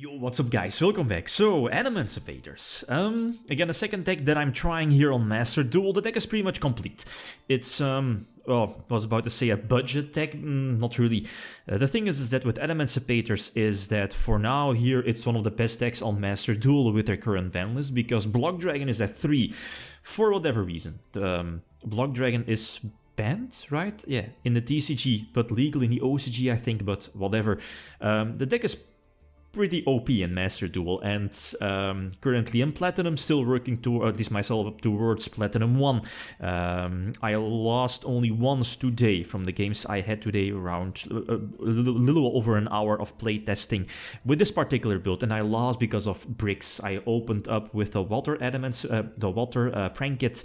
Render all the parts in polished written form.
Yo, what's up guys, welcome back. So, Adamancipators. Again, a second deck that I'm trying here on Master Duel. The deck is pretty much complete. It's, well, I was about to say a budget deck, not really. The thing is that with Adamancipators is that for now here it's one of the best decks on Master Duel with their current ban list, because Block Dragon is at 3, for whatever reason. Block Dragon is banned, right? Yeah, in the TCG, but legal in the OCG I think, but whatever. The deck is pretty OP in Master Duel, and currently in Platinum, still working to, at least myself, up towards Platinum 1. I lost only once today from the games I had today, around a little over an hour of playtesting with this particular build, and I lost because of bricks. I opened up with the Water Adamants, the Water Prankit,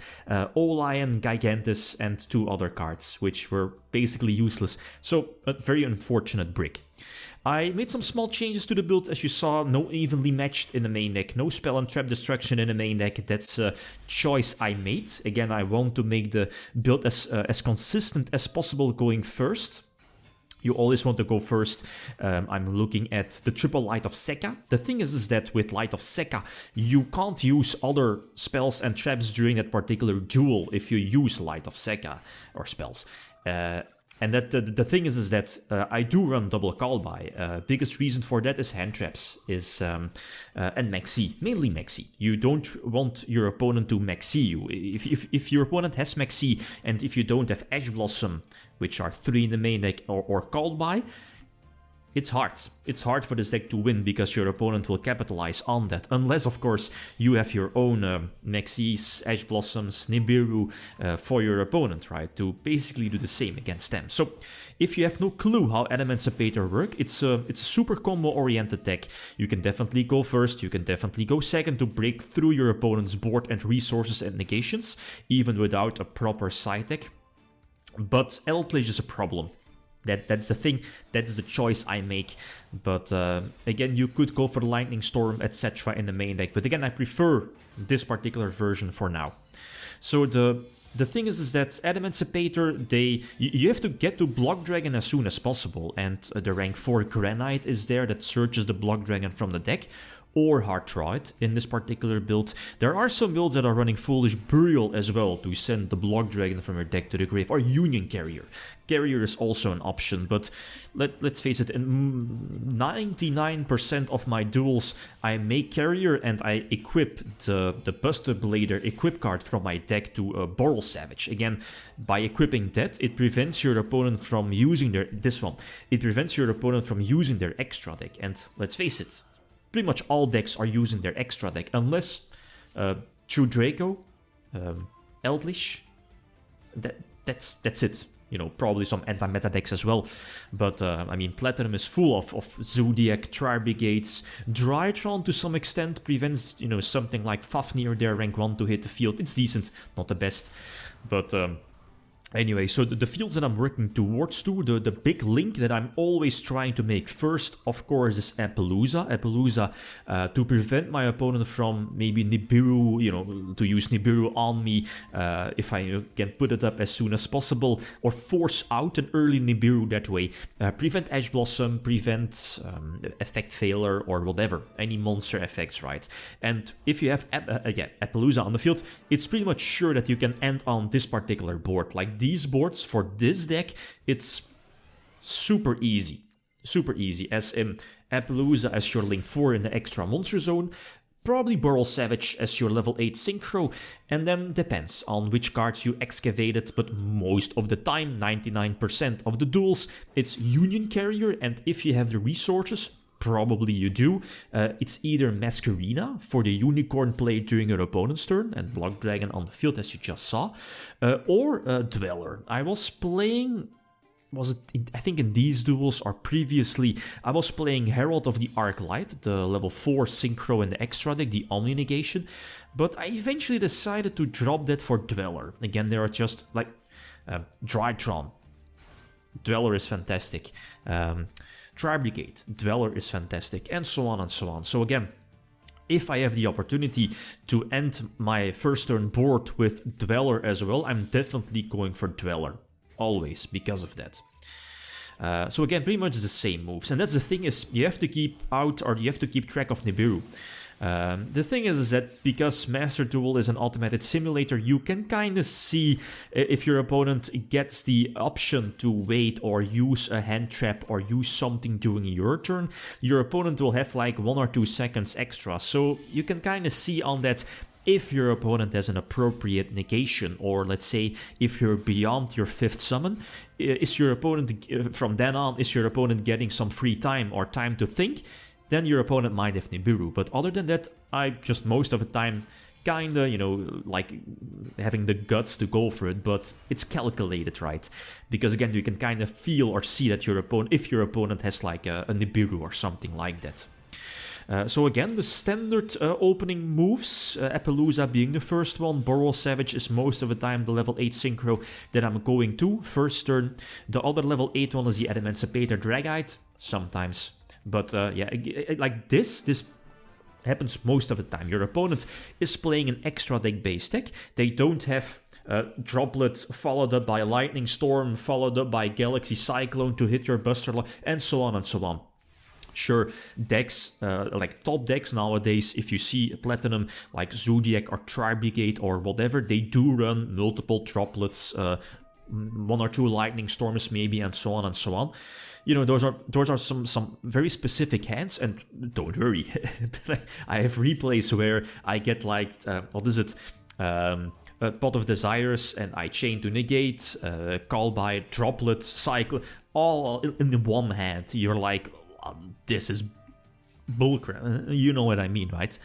O-Lion, Gigantus, and 2 other cards, which were basically useless, so a very unfortunate brick. I made some small changes to the build, as you saw. No evenly matched in the main deck, no spell and trap destruction in the main deck. That's a choice I made. Again, I want to make the build as consistent as possible going first. You always want to go first. I'm looking at the triple Light of Sekka. The thing is that with Light of Sekka, you can't use other spells and traps during that particular duel if you use Light of Sekka or spells. And that the thing is that I do run double call by. Biggest reason for that is hand traps, and Maxi, mainly Maxi. You don't want your opponent to Maxi you. If your opponent has Maxi, and if you don't have Ash Blossom, which are 3 in the main deck, or called by, it's hard. It's hard for this deck to win, because your opponent will capitalize on that. Unless, of course, you have your own Maxis, Ash Blossoms, Nibiru for your opponent, right? To basically do the same against them. So, if you have no clue how Adamancipator work, it's a super combo-oriented deck. You can definitely go first, you can definitely go second to break through your opponent's board and resources and negations, even without a proper side deck. But Eldritch is a problem. That's the thing, that's the choice I make. But again, you could go for the Lightning Storm, etc. in the main deck. But again, I prefer this particular version for now. So the thing is that Adamancipator, you have to get to Block Dragon as soon as possible. And the rank 4 Granite is there that searches the Block Dragon from the deck. Or Heartroid in this particular build. There are some builds that are running Foolish Burial as well to send the Block Dragon from your deck to the grave, or Union Carrier. Carrier is also an option, but let's face it, in 99% of my duels I make Carrier and I equip the Buster Blader equip card from my deck to Boral Savage. Again, by equipping that, it prevents your opponent from using it prevents your opponent from using their extra deck, and let's face it, pretty much all decks are using their extra deck, unless True Draco, Eldritch, that's it. You know, probably some anti-meta decks as well. But, I mean, Platinum is full of Zodiac, Tri-Brigades. Drytron, to some extent, prevents, you know, something like Fafnir there, rank 1 to hit the field. It's decent, not the best. But, anyway, so the fields that I'm working towards the big link that I'm always trying to make first, of course, is Appaloosa. Appaloosa, to prevent my opponent from maybe Nibiru, you know, to use Nibiru on me, if I can put it up as soon as possible, or force out an early Nibiru that way. Prevent Ash Blossom, prevent effect failure, or whatever, any monster effects, right? And if you have Appaloosa on the field, it's pretty much sure that you can end on this particular board. Like, these boards for this deck, it's super easy. Super easy, as in Appaloosa as your link 4 in the extra monster zone, probably Boral Savage as your level 8 synchro, and then depends on which cards you excavated, but most of the time, 99% of the duels, it's Union Carrier, and if you have the resources, probably you do, it's either Masquerina for the Unicorn play during your opponent's turn, and Block Dragon on the field as you just saw, or Dweller. I was playing, I think in these duels or previously, I was playing Herald of the Arclight, the level 4 synchro in the extra deck, the Omni negation, but I eventually decided to drop that for Dweller. Again, there are just like Drytron. Dweller is fantastic. Tri-Brigade, Dweller is fantastic, and so on and so on. So again, if I have the opportunity to end my first turn board with Dweller as well, I'm definitely going for Dweller. Always, because of that. So again, pretty much the same moves. And that's the thing, is you have to keep track of Nibiru. The thing is that because Master Duel is an automated simulator, you can kind of see if your opponent gets the option to wait or use a hand trap or use something during your turn. Your opponent will have like 1 or 2 seconds extra, so you can kind of see on that if your opponent has an appropriate negation, or let's say if you're beyond your 5th summon, is your opponent, from then on, is your opponent getting some free time or time to think? Then your opponent might have Nibiru. But other than that, I just most of the time kinda, you know, like having the guts to go for it, but it's calculated, right? Because again, you can kind of feel or see that your opponent, if your opponent has like a Nibiru or something like that. So again, the standard opening moves, Appaloosa being the first one, Boral Savage is most of the time the level 8 synchro that I'm going to, first turn. The other level 8 one is the Adamancipator Dragite, sometimes. But yeah, like this happens most of the time. Your opponent is playing an extra deck based deck. They don't have Droplet followed up by Lightning Storm, followed up by Galaxy Cyclone to hit your Buster, and so on and so on. Sure, decks, like top decks nowadays, if you see Platinum, like Zodiac or Tri-Brigade or whatever, they do run multiple Droplets, 1 or 2 Lightning Storms maybe, and so on and so on. You know, those are some very specific hands, and don't worry, I have replays where I get like, what is it, a Pot of Desires, and I chain to negate, call by Droplet, cycle, all in one hand. You're like, this is bullcrap, you know what I mean, right?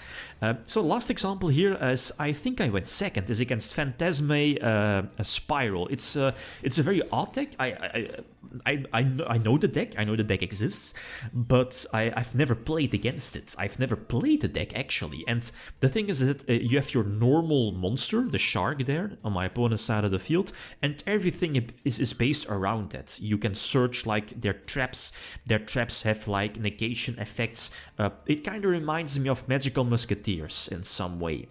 So last example here is, I think I went second, is against Phantasme Spiral. It's a very odd deck. I know the deck, I know the deck exists, but I've never played against it. I've never played the deck, actually. And the thing is that you have your normal monster, the shark there, on my opponent's side of the field, and everything is based around that. You can search like their traps. Their traps have like negation effects. It kind of reminds me of Magical Musketeers in some way.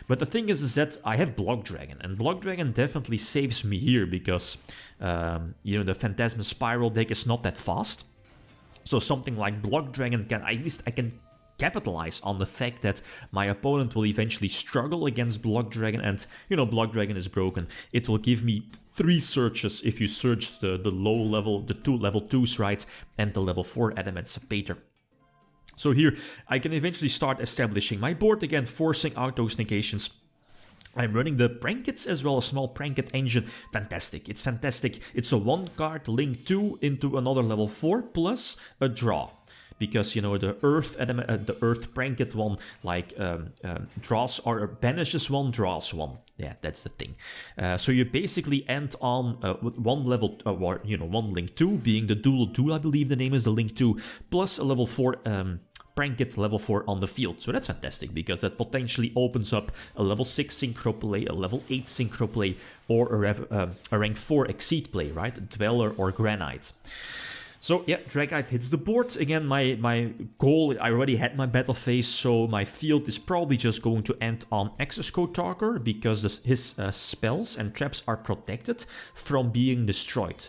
But the thing is that I have Block Dragon, and Block Dragon definitely saves me here because, you know, the Phantasm Spiral deck is not that fast. So something like Block Dragon can, at least I can capitalize on the fact that my opponent will eventually struggle against Block Dragon, and, you know, Block Dragon is broken. It will give me 3 searches if you search the low level, the 2 level 2s, right, and the level 4 Adamancipator. So here, I can eventually start establishing my board again, forcing out those negations. I'm running the Prankets as well, a small Pranket engine. Fantastic, it's fantastic. It's a 1-card link 2 into another level 4 plus a draw. Because, you know, the Earth Pranket one, like, draws or banishes 1, draws 1. Yeah, that's the thing. So you basically end on 1 level, or, you know, 1 link 2, being the Duel, I believe the name is the link 2, plus a level 4 Pranket level 4 on the field. So that's fantastic, because that potentially opens up a level 6 Synchro play, a level 8 Synchro play, or a rank 4 Exceed play, right? Dweller or Granite. So yeah, Dragite hits the board. Again, my goal, I already had my battle phase, so my field is probably just going to end on Access Code Talker, because his spells and traps are protected from being destroyed.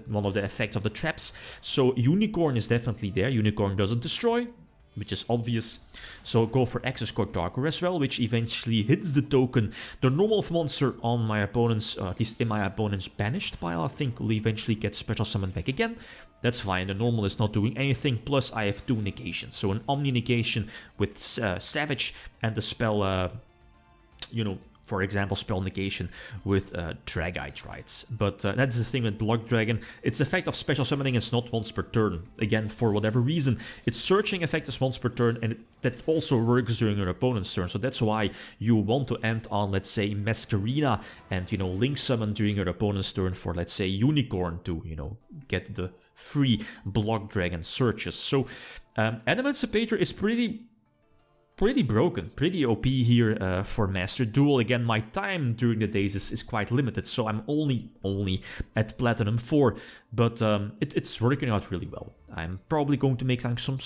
One of the effects of the traps. So Unicorn is definitely there. Unicorn doesn't destroy, which is obvious. So go for Access Code Talker as well, which eventually hits the token. The normal monster on my opponent's, at least in my opponent's banished pile, I think will eventually get special summoned back again. That's fine, the normal is not doing anything, plus I have 2 negations. So an Omni negation with Savage, and the spell, you know, for example, spell negation with Dragite, right? But that's the thing with Block Dragon. Its effect of special summoning is not once per turn. Again, for whatever reason, its searching effect is once per turn, and that also works during your opponent's turn. So that's why you want to end on, let's say, Masquerina, and, you know, Link Summon during your opponent's turn for, let's say, Unicorn to, you know, get the free Block Dragon searches. So Adamancipator is pretty broken, pretty OP here for Master Duel. Again, my time during the days is quite limited, so I'm only at Platinum 4, but it's working out really well. I'm probably going to make like some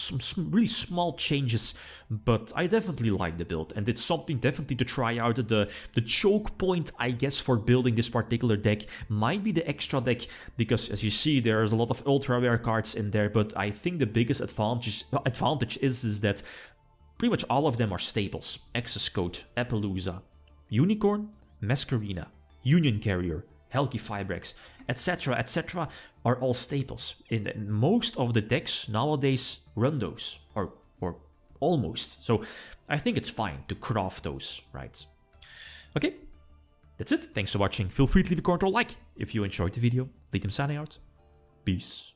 really small changes, but I definitely like the build, and it's something definitely to try out. The choke point, I guess, for building this particular deck might be the extra deck, because as you see, there's a lot of ultra rare cards in there, but I think the biggest advantage is that pretty much all of them are staples. Access Code, Appaloosa, Unicorn, Masquerina, Union Carrier, Helgi Fibrex, etc., are all staples. In most of the decks nowadays run those, or almost. So I think it's fine to craft those, right? Okay, that's it. Thanks for watching. Feel free to leave a comment or like if you enjoyed the video. Lead them signing out. Peace.